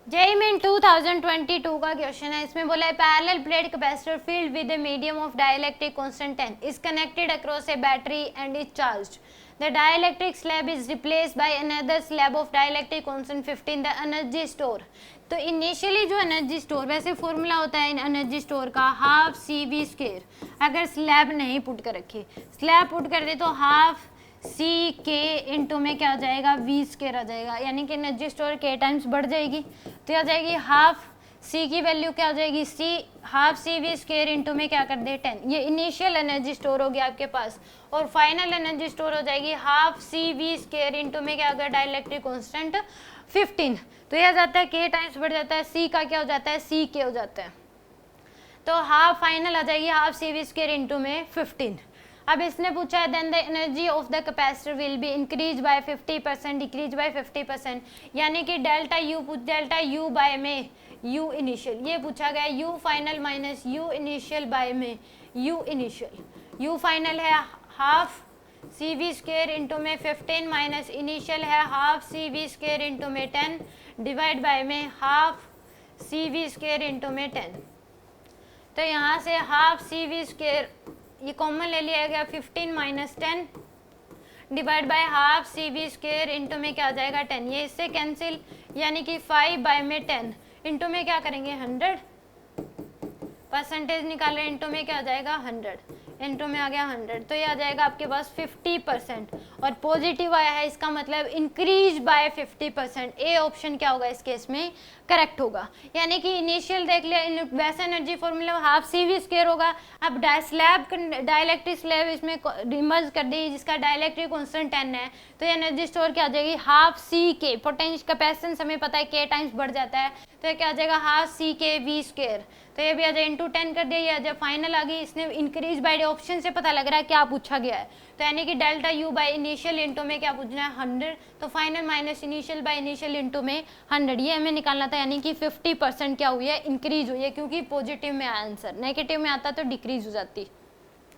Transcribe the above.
JEE main 2022 का question है, इसमें बोला है parallel plate capacitor field with a medium of dielectric constant 10 is connected across A battery and is charged. The dielectric slab is replaced by another slab of dielectric constant 15. The energy store. तो initially जो energy store, वैसे formula होता है energy store का half C V square. अगर slab नहीं put कर रखी, स्लैब पुट कर दे तो हाफ सी के इंटू में क्या आ जाएगा, वी स्क्वायर आ जाएगा. यानी कि एनर्जी स्टोर के टाइम्स बढ़ जाएगी, तो आ जाएगी हाफ सी की वैल्यू क्या हो जाएगी, C half C V square into में क्या कर दे 10. ये इनिशियल एनर्जी स्टोर हो गया आपके पास. और फाइनल एनर्जी स्टोर हो जाएगी half C V square into में क्या होगा, डाइलेक्ट्रिक कांस्टेंट 15. तो यह आ जाता है के टाइम्स बढ़ जाता है, सी का क्या हो जाता है, सी के हो जाता है. तो हाफ फाइनल आ जाएगी half C V square into में 15. अब इसने पूछा है then the energy of the capacitor will be increase by 50%, decrease by 50%. यानी कि डेल्टा यू बाय में यू इनिशियल, ये पूछा गया U final minus U initial by में यू इनिशियल. यू फाइनल है half C V square into में 15 minus initial है half C V square into में 10 डिवाइड बाय में half C V square into में 10. तो यहाँ से हाफ सी वी स्क्वायर ये कॉमन ले लिया गया, 15 minus 10 divide by half C V square into में क्या आ जाएगा 10. ये इससे कैंसिल, यानी कि 5 बाय में 10 इंटू में क्या करेंगे 100, परसेंटेज निकाल रहे हैं, इंटू में क्या आ जाएगा 100, इंटू में आ गया 100. तो ये आ जाएगा आपके पास 50%. और पॉजिटिव आया है, इसका मतलब इंक्रीज बाय 50%. ए ऑप्शन क्या होगा इस केस में, करेक्ट होगा. यानी कि इनिशियल देख लिया, वैसा energy formula half C V square होगा. अब स्लैब डाइलेक्ट्रिक स्लैब इसमें इमर्ज कर दी जिसका डाइलेक्ट्रिक कांस्टेंट 10 है, तो ये एनर्जी स्टोर क्या आ जाएगी हाफ सी के, पोटेंशियल कैपेसिटेंस हमें पता है के टाइम्स बढ़ जाता है, तो ये क्या आ जाएगा हाफ सी के वी स्क्वायर. तो ये भी आ जाए इंटू 10 कर दिया, ये आ जाए फाइनल आ गई. इसने इंक्रीज बाय ऑप्शन से पता लग रहा है क्या पूछा गया है. तो यानी कि delta U by initial into में क्या पूछना है 100, तो final minus initial by initial into में 100, ये हमें निकालना था. यानी कि 50% क्या हुई है, इंक्रीज हुई है, क्योंकि पॉजिटिव में आया आंसर, नेगेटिव में आता तो डिक्रीज हो जाती.